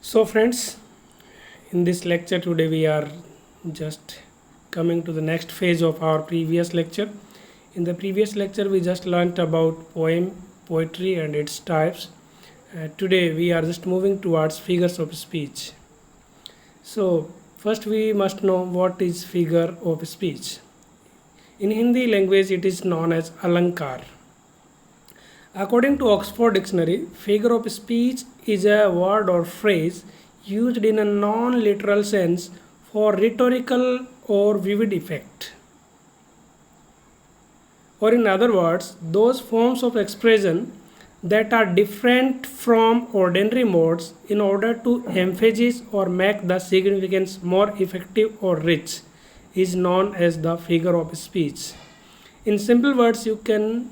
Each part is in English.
So, friends, in this lecture today, we are just coming to the next phase of our previous lecture. In the previous lecture, we just learnt about poetry, and its types. Today, we are just moving towards figures of speech. So, first, we must know what is figure of speech. In Hindi language, it is known as alankar. According to Oxford Dictionary, figure of speech is a word or phrase used in a non literal sense for rhetorical or vivid effect. Or, in other words, those forms of expression that are different from ordinary modes in order to emphasize or make the significance more effective or rich is known as the figure of speech. In simple words, you can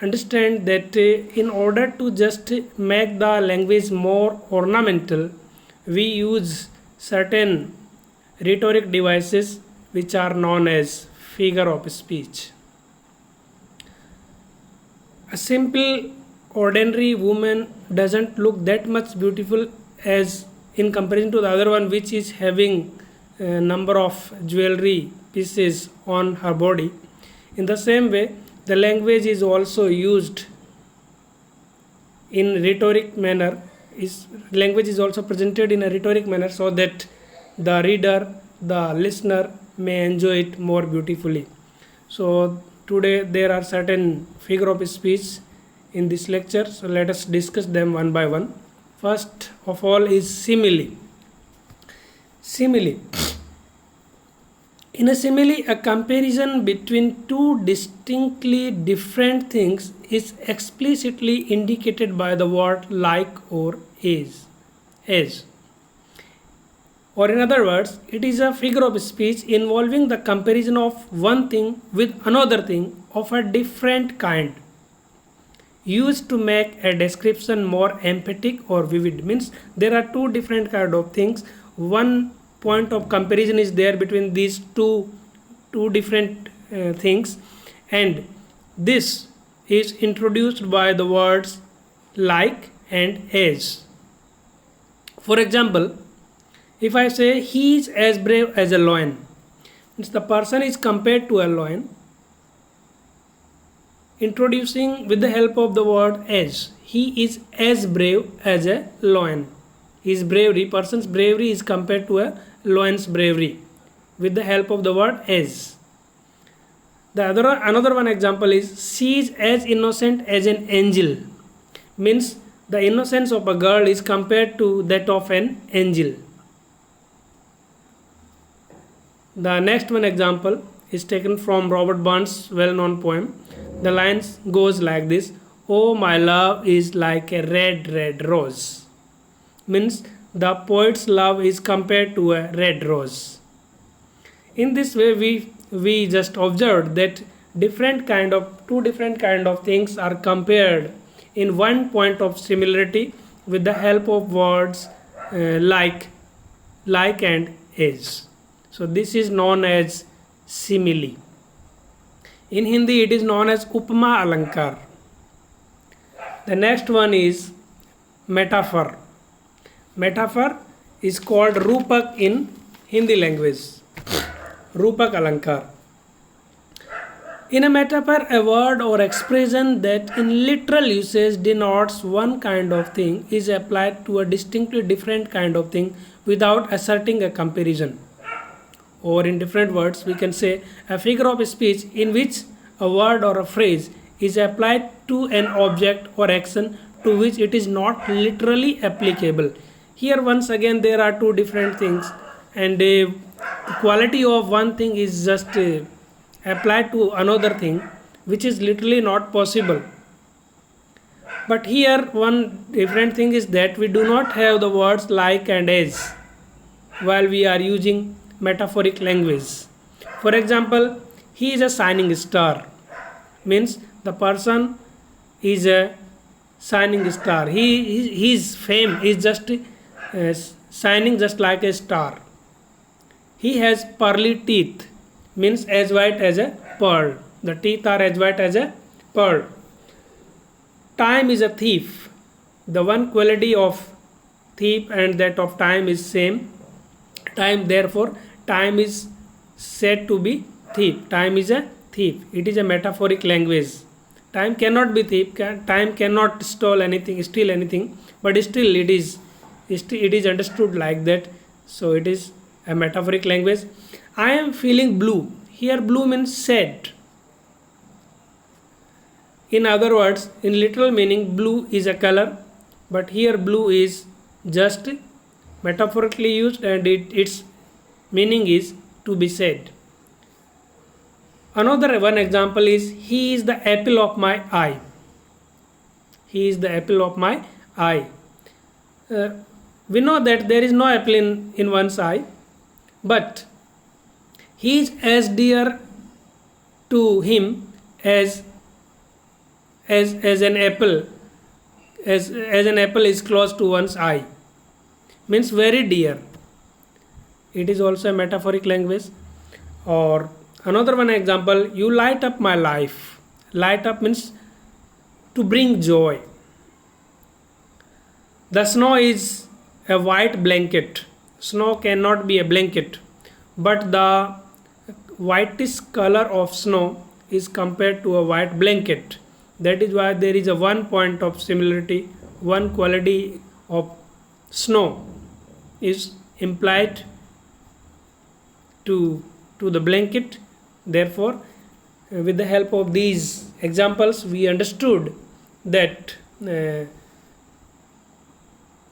understand that in order to just make the language more ornamental, we use certain rhetoric devices which are known as figure of speech. A simple ordinary woman doesn't look that much beautiful as in comparison to the other one, which is having a number of jewelry pieces on her body. In the same way, the language is also used in rhetoric manner. Language is also presented in a rhetoric manner so that the reader, the listener may enjoy it more beautifully. So today there are certain figure of speech in this lecture. So let us discuss them one by one. First of all is simile. Simile. In a simile, a comparison between two distinctly different things is explicitly indicated by the word like or as. Or in other words, it is a figure of speech involving the comparison of one thing with another thing of a different kind, used to make a description more emphatic or vivid. Means there are two different kind of things. One point of comparison is there between these two different things, and this is introduced by the words like and as. For example, if I say he is as brave as a lion, means the person is compared to a lion, introducing with the help of the word as. He is as brave as a lion. His bravery, person's bravery is compared to a lion's bravery with the help of the word as. Another one example is she is as innocent as an angel. Means the innocence of a girl is compared to that of an angel. The next one example is taken from Robert Burns' well-known poem. The lines goes like this: "Oh, my love is like a red, red rose." Means the poet's love is compared to a red rose. In this way, we just observed that two different kind of things are compared in one point of similarity with the help of words like and as. So this is known as simile. In Hindi, it is known as upma alankar. The next one is metaphor. Metaphor is called rupak in Hindi language. Rupak alankar. In a metaphor, a word or expression that in literal usage denotes one kind of thing is applied to a distinctly different kind of thing without asserting a comparison. Or in different words, we can say a figure of speech in which a word or a phrase is applied to an object or action to which it is not literally applicable. Here once again there are two different things, and the quality of one thing is just applied to another thing which is literally not possible. But here one different thing is that we do not have the words like and as while we are using metaphoric language. For example, he is a shining star. Means the person is a shining star. His fame is just shining just like a star. He has pearly teeth. Means as white as a pearl. The teeth are as white as a pearl. Time is a thief. The one quality of thief and that of time is same. Time, therefore, time is said to be thief. Time is a thief. It is a metaphoric language. Time cannot be thief. Time cannot steal anything. But still, it is understood like that. So it is a metaphoric language. I am feeling blue. Here, blue means sad. In other words, in literal meaning, blue is a color, but here blue is just metaphorically used, and its meaning is to be sad. Another one example is, he is the apple of my eye. He is the apple of my eye. Uh, we know that there is no apple in one's eye, but he is as dear to him as an apple, as an apple is close to one's eye, means very dear. It is also a metaphoric language. Or another one example, you light up my life. Light up means to bring joy. The snow is a white blanket. Snow cannot be a blanket, but the whitish color of snow is compared to a white blanket. That is why there is a one point of similarity, one quality of snow is implied to the blanket. Therefore, with the help of these examples, we understood that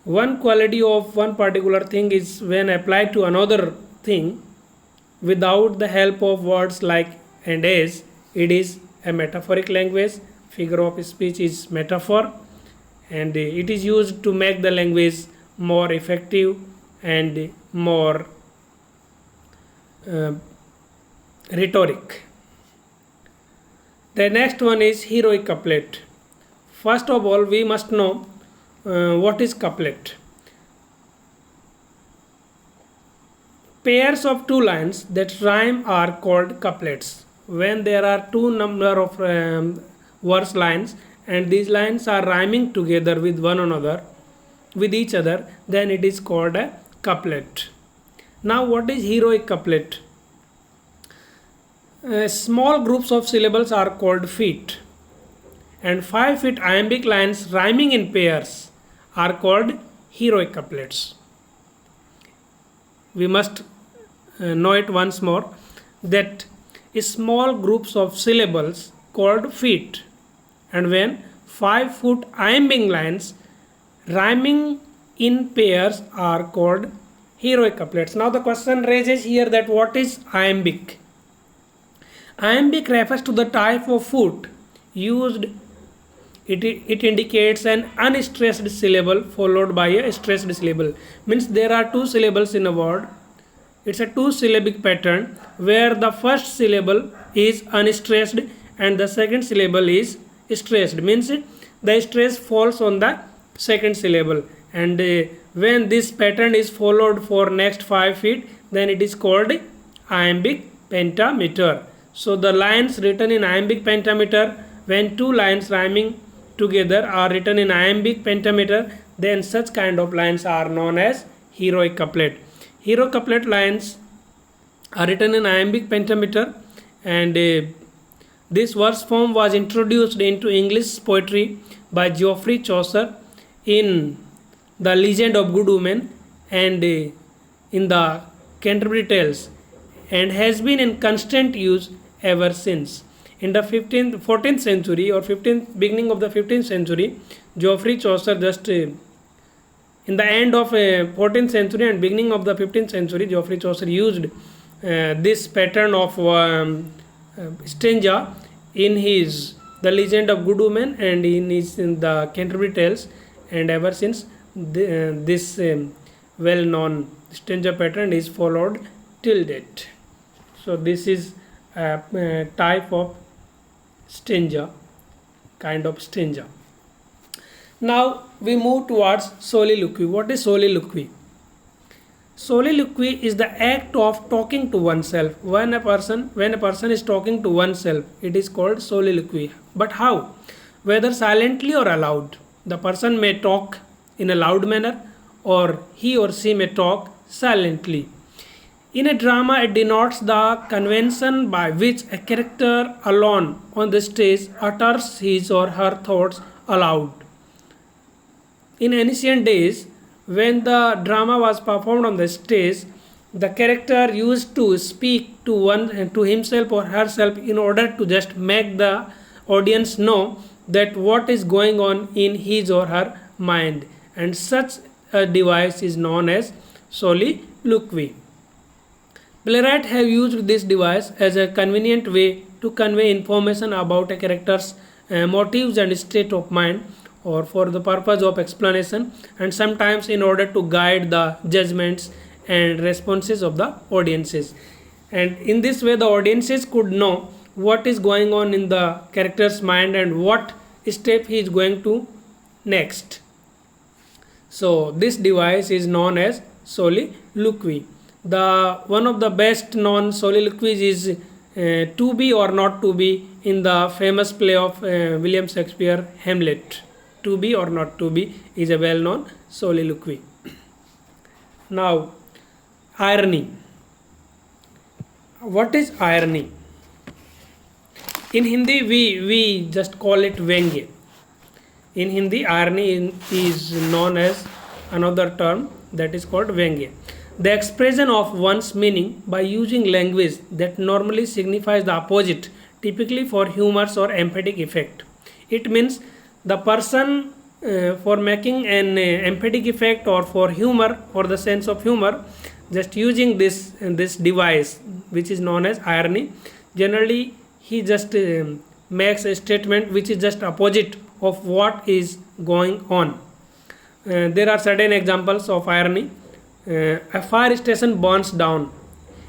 one quality of one particular thing is when applied to another thing without the help of words like and as, it is a metaphoric language. Figure of speech is metaphor, and it is used to make the language more effective and more rhetoric. The next one is heroic couplet. First of all, we must know what is couplet. Pairs of two lines that rhyme are called couplets. When there are two number of verse lines and these lines are rhyming together with one another, with each other, then it is called a couplet. Now, what is heroic couplet? Small groups of syllables are called feet, and 5 feet iambic lines rhyming in pairs are called heroic couplets. We must know it once more, that small groups of syllables called feet, and when 5-foot iambic lines rhyming in pairs are called heroic couplets. Now the question raises here that what is iambic? Iambic refers to the type of foot used. It indicates an unstressed syllable followed by a stressed syllable. Means there are two syllables in a word. It's a two-syllabic pattern where the first syllable is unstressed and the second syllable is stressed. Means the stress falls on the second syllable, and when this pattern is followed for next 5 feet, then it is called iambic pentameter. So the lines written in iambic pentameter, when two lines rhyming together are written in iambic pentameter, then such kind of lines are known as heroic couplet. Heroic couplet lines are written in iambic pentameter, and this verse form was introduced into English poetry by Geoffrey Chaucer in The Legend of Good Women and in the Canterbury Tales, and has been in constant use ever since. In the 14th century or beginning of the 15th century, Geoffrey Chaucer in the end of 14th century and beginning of the 15th century, Geoffrey Chaucer used this pattern of stanza in his The Legend of Good Women and in the Canterbury Tales, and ever since this well-known stanza pattern is followed till date. So this is a type of stanza, kind of stanza. Now we move towards soliloquy. What is soliloquy? Soliloquy is the act of talking to oneself. When a person is talking to oneself, it is called soliloquy. But how? Whether silently or aloud. The person may talk in a loud manner or he or she may talk silently. In a drama, it denotes the convention by which a character alone on the stage utters his or her thoughts aloud. In ancient days, when the drama was performed on the stage, the character used to speak to himself or herself in order to just make the audience know that what is going on in his or her mind, and such a device is known as soliloquy. Playwrights have used this device as a convenient way to convey information about a character's motives and state of mind, or for the purpose of explanation, and sometimes in order to guide the judgments and responses of the audiences. And in this way, the audiences could know what is going on in the character's mind and what step he is going to next. So this device is known as soliloquy. The one of the best known soliloquies is To Be or Not to Be in the famous play of William Shakespeare, Hamlet. To be or not to be is a well known soliloquy. Now, irony. What is irony? In Hindi, we just call it Vyangya. In Hindi, irony is known as another term that is called Vyangya. The expression of one's meaning by using language that normally signifies the opposite, typically for humorous or emphatic effect. It means the person for making an emphatic effect or for humor, for the sense of humor, just using this device which is known as irony. Generally, he just makes a statement which is just opposite of what is going on. There are certain examples of irony. A fire station burns down.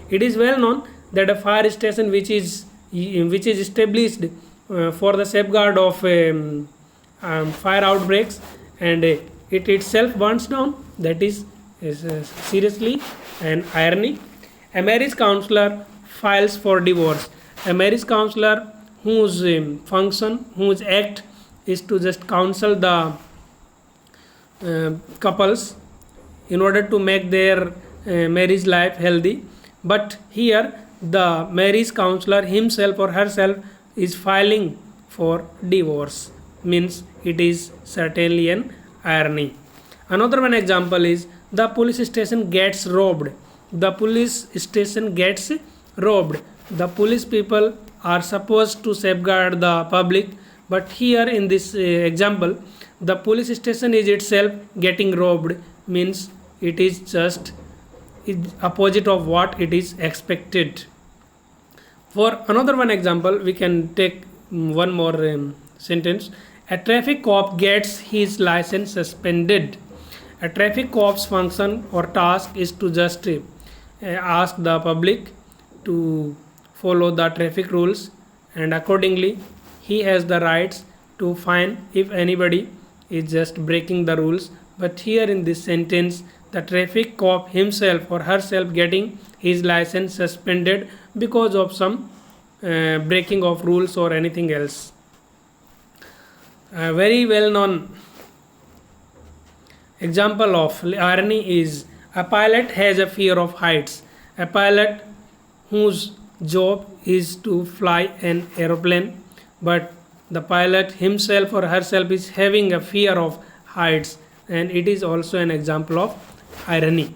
It is well known that a fire station which is established for the safeguard of fire outbreaks, and it itself burns down, that is seriously an irony. A marriage counselor files for divorce. A marriage counselor whose function, whose act is to just counsel the couples in order to make their marriage life healthy, but here the marriage counselor himself or herself is filing for divorce, means it is certainly an irony. Another one example is the police station gets robbed. The police station gets robbed. The police people are supposed to safeguard the public, but here in this example, the police station is itself getting robbed, means it is just opposite of what it is expected. For another one example, we can take one more sentence. A traffic cop gets his license suspended. A traffic cop's function or task is to just ask the public to follow the traffic rules, and accordingly he has the rights to fine if anybody is just breaking the rules. But here in this sentence, the traffic cop himself or herself getting his license suspended because of some breaking of rules or anything else. A very well known example of irony is a pilot has a fear of heights. A pilot whose job is to fly an aeroplane, but the pilot himself or herself is having a fear of heights, and it is also an example of irony.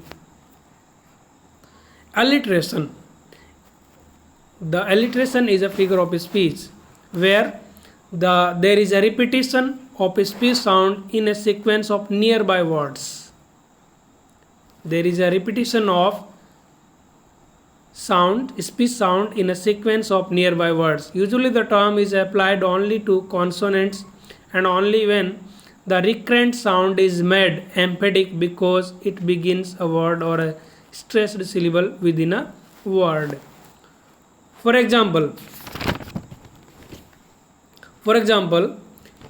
Alliteration. The alliteration is a figure of speech where there is a repetition of a speech sound in a sequence of nearby words. There is a repetition of speech sound in a sequence of nearby words. Usually the term is applied only to consonants and only when the recurrent sound is made emphatic because it begins a word or a stressed syllable within a word. For example,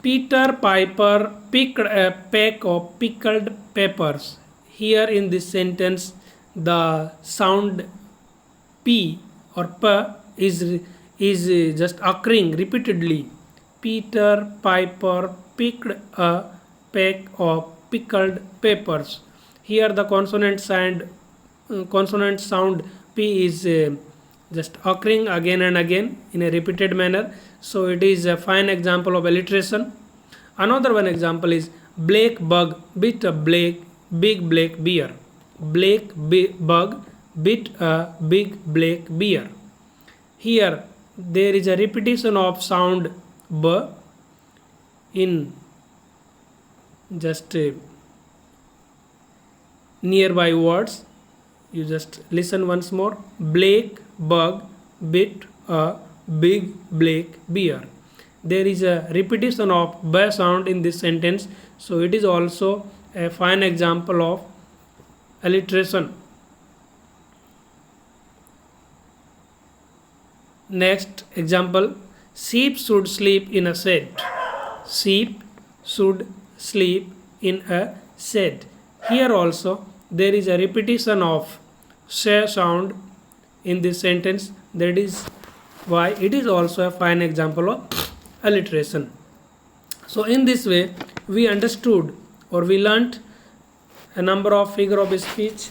Peter Piper picked a peck of pickled peppers. Here in this sentence, the sound P or P is just occurring repeatedly. Peter Piper picked a peck of pickled peppers. Here the consonant sound P is just occurring again and again in a repeated manner. So it is a fine example of alliteration. Another one example is black bug bit a big black bear. Bug bit a big black bear. Here there is a repetition of sound B in just nearby words. You just listen once more. Black bug bit a big black bear. There is a repetition of B sound in this sentence, so it is also a fine example of alliteration. Next example, sheep should sleep in a shed. Sheep should sleep in a shed. Here also there is a repetition of sh sound in this sentence. That is why it is also a fine example of alliteration. So in this way we understood or we learnt a number of figure of speech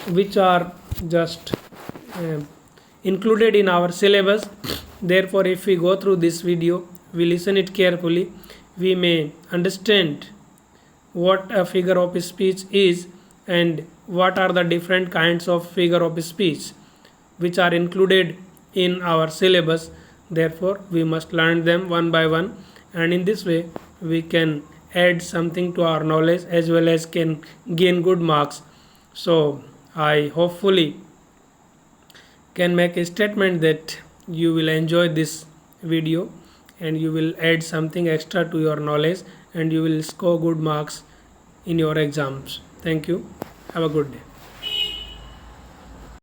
which are just included in our syllabus. Therefore, if we go through this video, we listen it carefully, we may understand what a figure of speech is and what are the different kinds of figure of speech which are included in our syllabus. Therefore, we must learn them one by one, and in this way we can add something to our knowledge as well as can gain good marks. So I hopefully can make a statement that you will enjoy this video and you will add something extra to your knowledge and you will score good marks in your exams. Thank you. Have a good day.